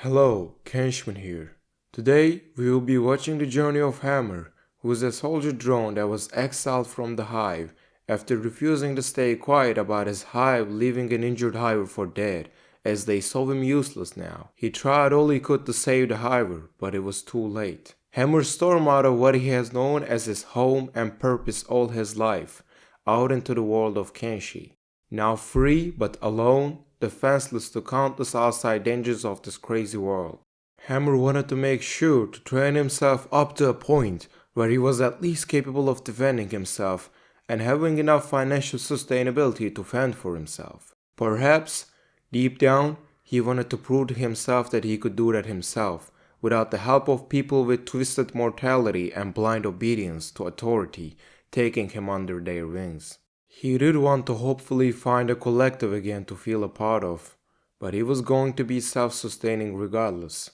Hello, Kenshi here. Today we will be watching the journey of Hammer, who is a soldier drone that was exiled from the hive after refusing to stay quiet about his hive leaving an injured hiver for dead, as they saw him useless now. He tried all he could to save the hiver, but it was too late. Hammer stormed out of what he has known as his home and purpose all his life, out into the world of Kenshi. Now free but alone, defenseless to countless outside dangers of this crazy world. Hammer wanted to make sure to train himself up to a point where he was at least capable of defending himself and having enough financial sustainability to fend for himself. Perhaps, deep down, he wanted to prove to himself that he could do that himself, without the help of people with twisted mortality and blind obedience to authority taking him under their wings. He did want to hopefully find a collective again to feel a part of, but he was going to be self-sustaining regardless.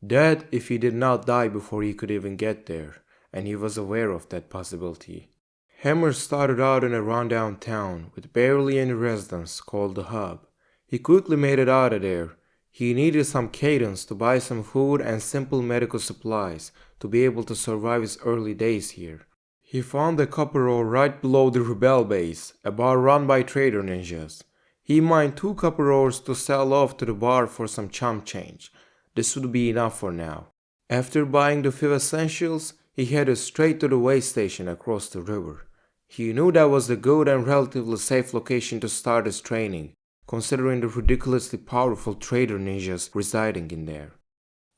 Dead if he did not die before he could even get there, and he was aware of that possibility. Hammer started out in a rundown town with barely any residents called the Hub. He quickly made it out of there. He needed some cadence to buy some food and simple medical supplies to be able to survive his early days here. He found a copper ore right below the rebel base, a bar run by trader ninjas. He mined 2 copper ores to sell off to the bar for some chump change. This would be enough for now. After buying the few essentials, he headed straight to the way station across the river. He knew that was a good and relatively safe location to start his training, considering the ridiculously powerful trader ninjas residing in there.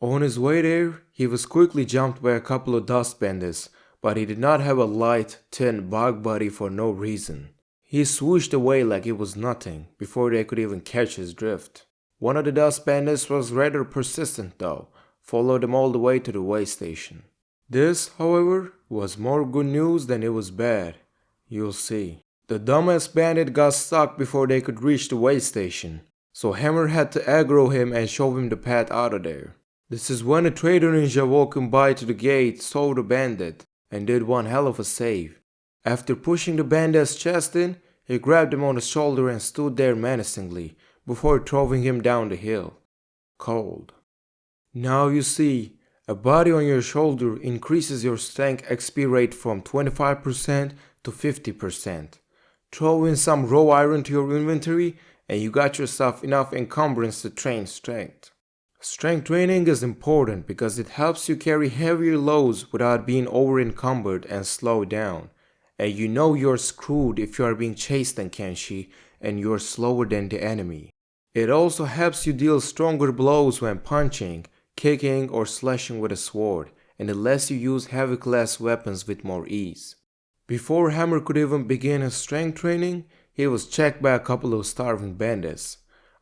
On his way there, he was quickly jumped by a couple of dust bandits, but he did not have a light, thin bug buddy for no reason. He swooshed away like it was nothing before they could even catch his drift. One of the dust bandits was rather persistent though, followed him all the way to the way station. This, however, was more good news than it was bad. You'll see. The dumbass bandit got stuck before they could reach the way station, so Hammer had to aggro him and show him the path out of there. This is when a trader ninja walking by to the gate saw the bandit and did one hell of a save. After pushing the bandit's chest in, he grabbed him on the shoulder and stood there menacingly before throwing him down the hill. Cold. Now you see, a body on your shoulder increases your strength XP rate from 25% to 50%. Throw in some raw iron to your inventory and you got yourself enough encumbrance to train strength. Strength training is important because it helps you carry heavier loads without being over-encumbered and slowed down. And you know you're screwed if you are being chased in Kenshi and you're slower than the enemy. It also helps you deal stronger blows when punching, kicking or slashing with a sword, and it lets you use heavy class weapons with more ease. Before Hammer could even begin his strength training, he was checked by a couple of starving bandits.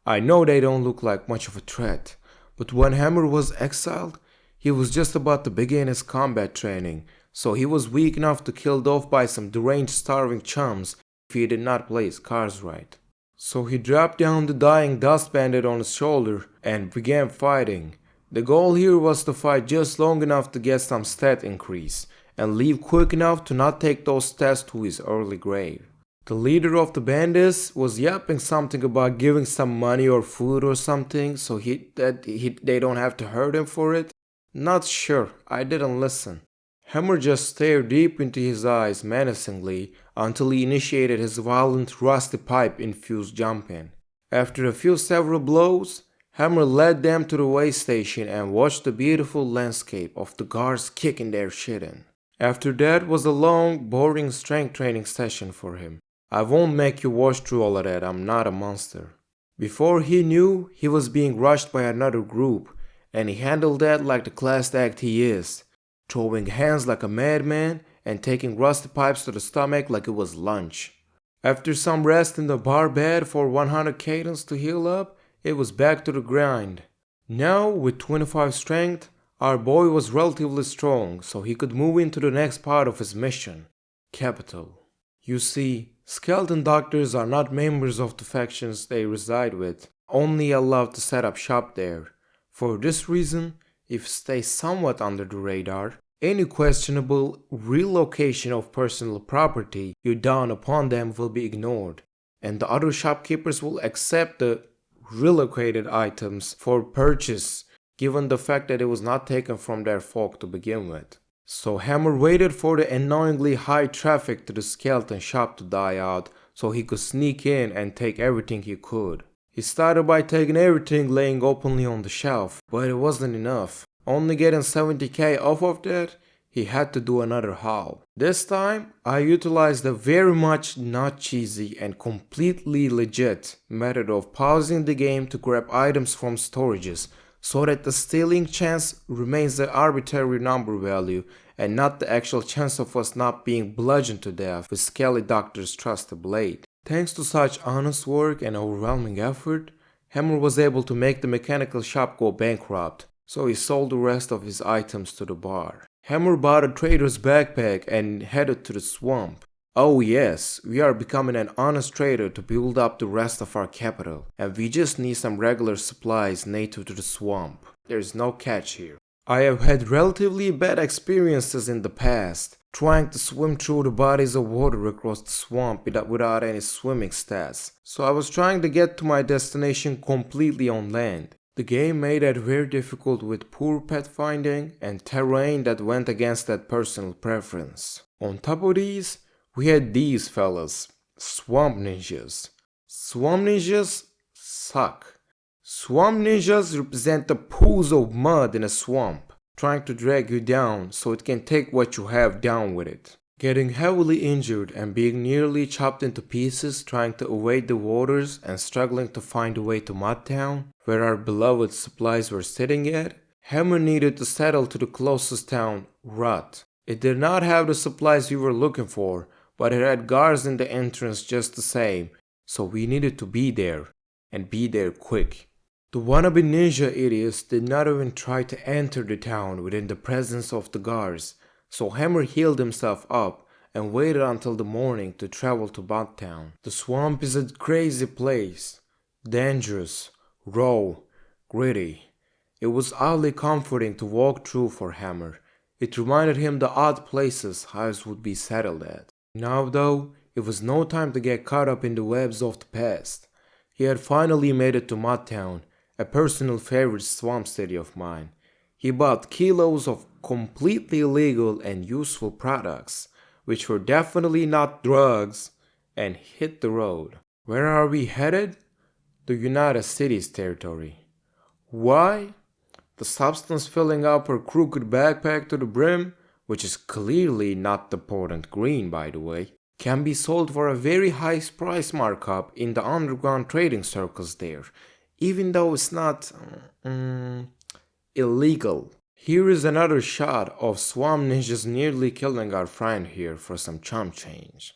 I know they don't look like much of a threat, but when Hammer was exiled, he was just about to begin his combat training, so he was weak enough to killed off by some deranged starving chums if he did not play his cards right. So he dropped down the dying dust bandit on his shoulder and began fighting. The goal here was to fight just long enough to get some stat increase, and leave quick enough to not take those stats to his early grave. The leader of the bandits was yapping something about giving some money or food or something so they don't have to hurt him for it. Not sure, I didn't listen. Hammer just stared deep into his eyes menacingly until he initiated his violent rusty pipe infused jump in. After a few several blows, Hammer led them to the way station and watched the beautiful landscape of the guards kicking their shit in. After that was a long, boring strength training session for him. I won't make you watch through all of that, I'm not a monster. Before he knew, he was being rushed by another group, and he handled that like the class act he is, throwing hands like a madman and taking rusty pipes to the stomach like it was lunch. After some rest in the bar bed for 100 cadence to heal up, it was back to the grind. Now, with 25 strength, our boy was relatively strong, so he could move into the next part of his mission, Capital. You see, skeleton doctors are not members of the factions they reside with, only allowed to set up shop there. For this reason, if you stay somewhat under the radar, any questionable relocation of personal property you down upon them will be ignored, and the other shopkeepers will accept the relocated items for purchase given the fact that it was not taken from their folk to begin with. So Hammer waited for the annoyingly high traffic to the skeleton shop to die out so he could sneak in and take everything he could. He started by taking everything laying openly on the shelf, but it wasn't enough. Only getting 70k off of that, he had to do another haul. This time, I utilized a very much not cheesy and completely legit method of pausing the game to grab items from storages, so that the stealing chance remains the arbitrary number value and not the actual chance of us not being bludgeoned to death with Skelly Doctor's trusted blade. Thanks to such honest work and overwhelming effort, Hammer was able to make the mechanical shop go bankrupt, so he sold the rest of his items to the bar. Hammer bought a trader's backpack and headed to the swamp. Oh yes, we are becoming an honest trader to build up the rest of our capital, and we just need some regular supplies native to the swamp. There's no catch here. I have had relatively bad experiences in the past, trying to swim through the bodies of water across the swamp without any swimming stats, so I was trying to get to my destination completely on land. The game made it very difficult with poor pet finding and terrain that went against that personal preference. On top of these, we had these fellas, swamp ninjas. Swamp ninjas suck. Swamp ninjas represent the pools of mud in a swamp, trying to drag you down so it can take what you have down with it. Getting heavily injured and being nearly chopped into pieces trying to evade the waters and struggling to find a way to Mudtown, where our beloved supplies were sitting at, Hammer needed to settle to the closest town, Rut. It did not have the supplies we were looking for, but it had guards in the entrance just the same, so we needed to be there, and be there quick. The wannabe ninja idiots did not even try to enter the town within the presence of the guards, so Hammer healed himself up and waited until the morning to travel to Mudtown. The swamp is a crazy place, dangerous, raw, gritty. It was oddly comforting to walk through for Hammer. It reminded him the odd places hives would be settled at. Now though, it was no time to get caught up in the webs of the past. He had finally made it to Mudtown, a personal favorite swamp city of mine. He bought kilos of completely legal and useful products, which were definitely not drugs, and hit the road. Where are we headed? The United States territory. Why? The substance filling up her crooked backpack to the brim, which is clearly not the potent green by the way, can be sold for a very high price markup in the underground trading circles there, even though it's not illegal. Here is another shot of swamp ninjas nearly killing our friend here for some chump change.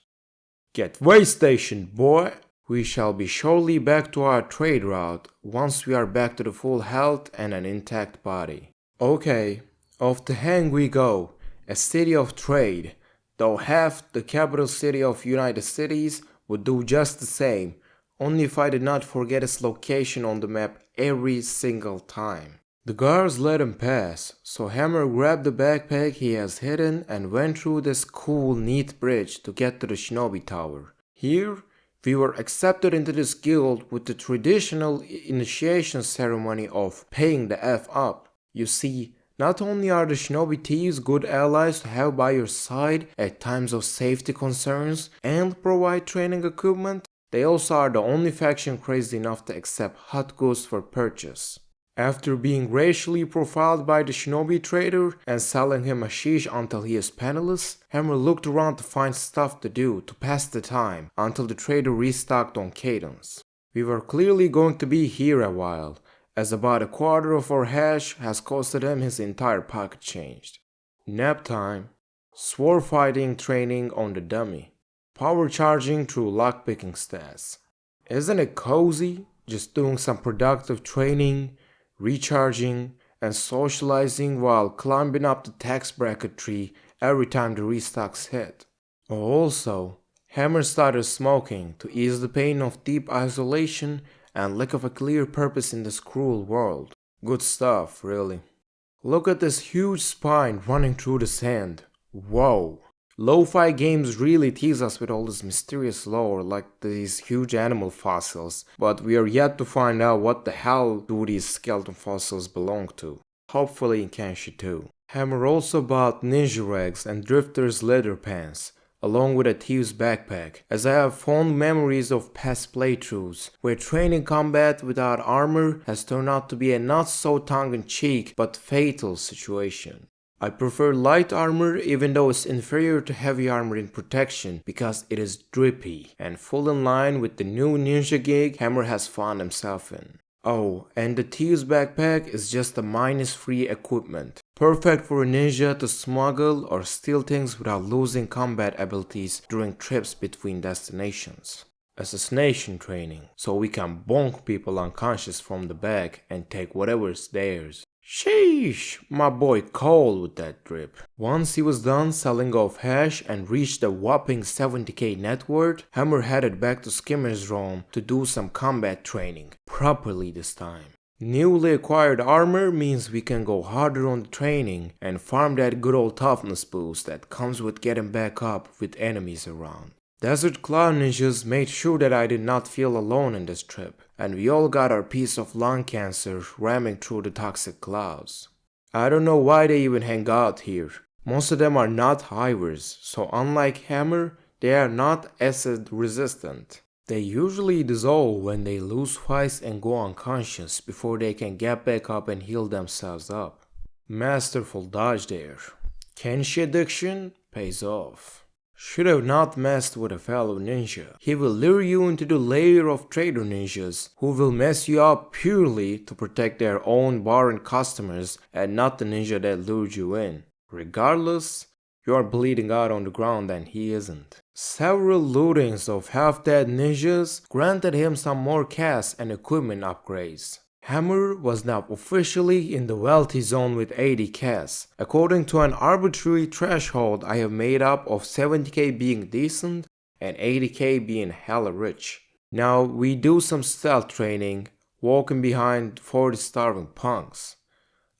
Get way stationed, boy! We shall be surely back to our trade route once we are back to the full health and an intact body. Okay, off the hang we go, a city of trade, though half the capital city of United States would do just the same, only if I did not forget its location on the map every single time. The guards let him pass, so Hammer grabbed the backpack he has hidden and went through this cool, neat bridge to get to the Shinobi Tower. Here, we were accepted into this guild with the traditional initiation ceremony of paying the F up. You see, not only are the Shinobi Thieves good allies to have by your side at times of safety concerns and provide training equipment, they also are the only faction crazy enough to accept hot goods for purchase. After being racially profiled by the Shinobi trader and selling him hashish until he is penniless, Hammer looked around to find stuff to do to pass the time until the trader restocked on cadence. We were clearly going to be here a while, as about a quarter of our hash has costed him his entire pocket change. Nap time, sword fighting training on the dummy, power charging through lockpicking stats. Isn't it cozy just doing some productive training, recharging, and socializing while climbing up the tax bracket tree every time the restocks hit? Also, Hammer started smoking to ease the pain of deep isolation and lack of a clear purpose in this cruel world. Good stuff, really. Look at this huge spine running through the sand. Whoa! Lo-fi games really tease us with all this mysterious lore like these huge animal fossils, but we are yet to find out what the hell do these skeleton fossils belong to. Hopefully in Kenshi too. Hammer also bought ninja rags and drifter's leather pants, along with a thief's backpack, as I have fond memories of past playthroughs, where training combat without armor has turned out to be a not so tongue-in-cheek but fatal situation. I prefer light armor even though it's inferior to heavy armor in protection because it is drippy and full in line with the new ninja gig Hammer has found himself in. Oh, and the Thieves backpack is just the minus-free equipment, perfect for a ninja to smuggle or steal things without losing combat abilities during trips between destinations. Assassination training, so we can bonk people unconscious from the back and take whatever's theirs. Sheesh, my boy Cole with that drip. Once he was done selling off hash and reached a whopping 70k net worth, Hammer headed back to Skimmer's Room to do some combat training, properly this time. Newly acquired armor means we can go harder on the training and farm that good old toughness boost that comes with getting back up with enemies around. Desert Cloud Ninjas made sure that I did not feel alone in this trip, and we all got our piece of lung cancer ramming through the toxic clouds. I don't know why they even hang out here. Most of them are not hivers, so unlike Hammer, they are not acid resistant. They usually dissolve when they lose fights and go unconscious before they can get back up and heal themselves up. Masterful dodge there. Kenshi addiction pays off. Should have not messed with a fellow ninja. He will lure you into the lair of trader ninjas who will mess you up purely to protect their own bar and customers and not the ninja that lured you in. Regardless, you are bleeding out on the ground and he isn't. Several lootings of half-dead ninjas granted him some more cash and equipment upgrades. Hammer was now officially in the wealthy zone with 80 cash, according to an arbitrary threshold I have made up of 70k being decent and 80k being hella rich. Now we do some stealth training, walking behind 40 starving punks.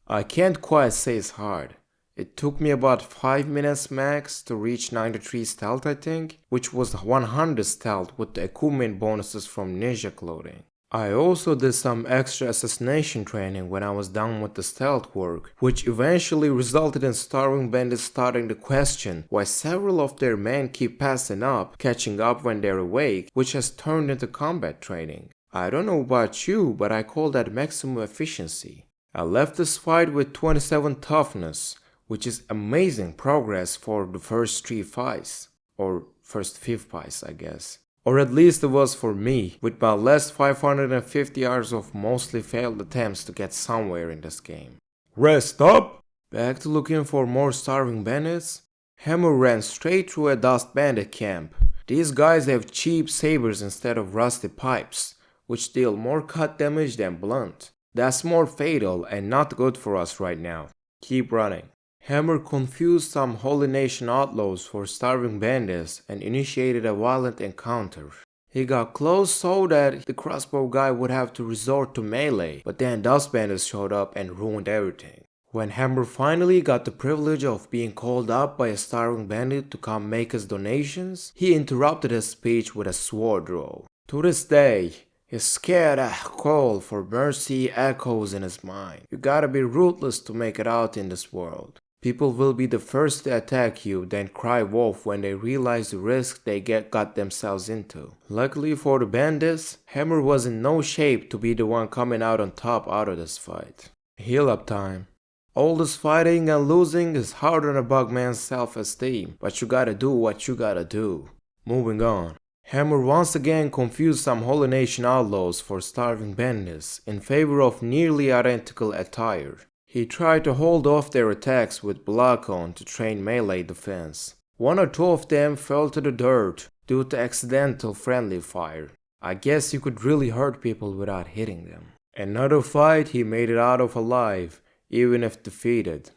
I can't quite say it's hard. It took me about 5 minutes max to reach 93 stealth I think, which was 100 stealth with the equipment bonuses from ninja clothing. I also did some extra assassination training when I was done with the stealth work, which eventually resulted in starving bandits starting to question why several of their men keep passing up, catching up when they're awake, which has turned into combat training. I don't know about you, but I call that maximum efficiency. I left this fight with 27 toughness, which is amazing progress for the first 3 fights, or first 5 fights I guess. Or at least it was for me, with my last 550 hours of mostly failed attempts to get somewhere in this game. Rest up! Back to looking for more starving bandits. Hammer ran straight through a dust bandit camp. These guys have cheap sabers instead of rusty pipes, which deal more cut damage than blunt. That's more fatal and not good for us right now. Keep running. Hammer confused some Holy Nation outlaws for starving bandits and initiated a violent encounter. He got close so that the crossbow guy would have to resort to melee, but then dust bandits showed up and ruined everything. When Hammer finally got the privilege of being called up by a starving bandit to come make his donations, he interrupted his speech with a sword draw. To this day, his scared call for mercy echoes in his mind. You gotta be ruthless to make it out in this world. People will be the first to attack you, then cry wolf when they realize the risk they got themselves into. Luckily for the bandits, Hammer was in no shape to be the one coming out on top out of this fight. Heal up time. All this fighting and losing is hard on a bugman's self-esteem, but you gotta do what you gotta do. Moving on. Hammer once again confused some Holy Nation outlaws for starving bandits in favor of nearly identical attire. He tried to hold off their attacks with block on to train melee defense. 1 or 2 of them fell to the dirt due to accidental friendly fire. I guess you could really hurt people without hitting them. Another fight he made it out of alive, even if defeated.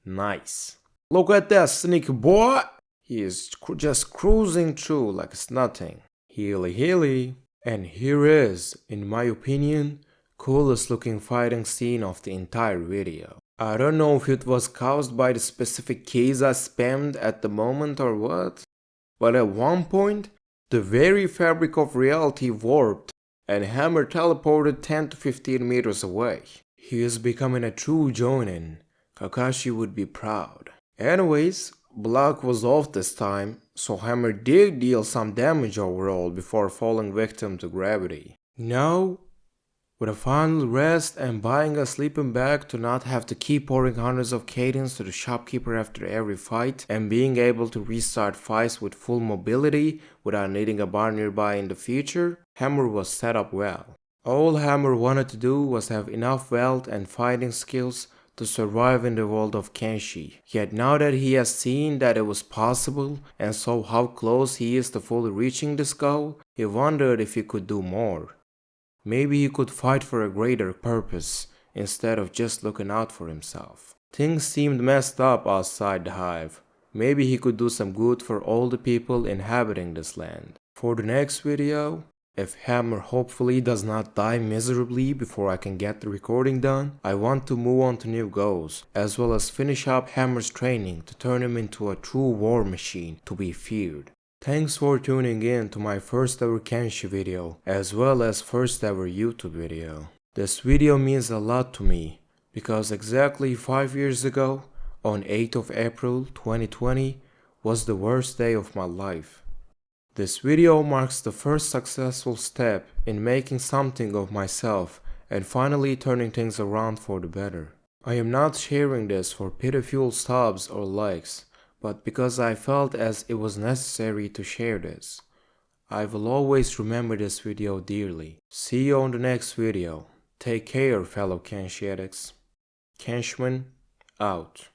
Nice. Look at that sneaky boy! He is just cruising through like it's nothing. Healy healy. And here is, in my opinion, coolest looking fighting scene of the entire video. I don't know if it was caused by the specific keys I spammed at the moment or what, but at one point, the very fabric of reality warped and Hammer teleported 10 to 15 meters away. He is becoming a true Jonin. Kakashi would be proud. Anyways, Block was off this time, so Hammer did deal some damage overall before falling victim to gravity. Now, with a final rest and buying a sleeping bag to not have to keep pouring hundreds of cadence to the shopkeeper after every fight, and being able to restart fights with full mobility without needing a bar nearby in the future, Hammer was set up well. All Hammer wanted to do was have enough wealth and fighting skills to survive in the world of Kenshi. Yet now that he has seen that it was possible and saw how close he is to fully reaching this goal, he wondered if he could do more. Maybe he could fight for a greater purpose instead of just looking out for himself. Things seemed messed up outside the hive. Maybe he could do some good for all the people inhabiting this land. For the next video, if Hammer hopefully does not die miserably before I can get the recording done, I want to move on to new goals, as well as finish up Hammer's training to turn him into a true war machine to be feared. Thanks for tuning in to my first ever Kenshi video, as well as first ever YouTube video. This video means a lot to me, because exactly 5 years ago, on 8th of April 2020, was the worst day of my life. This video marks the first successful step in making something of myself and finally turning things around for the better. I am not sharing this for pitiful subs or likes, but because I felt as it was necessary to share this. I will always remember this video dearly. See you on the next video. Take care, fellow Kenshi addicts. Kenshman, out.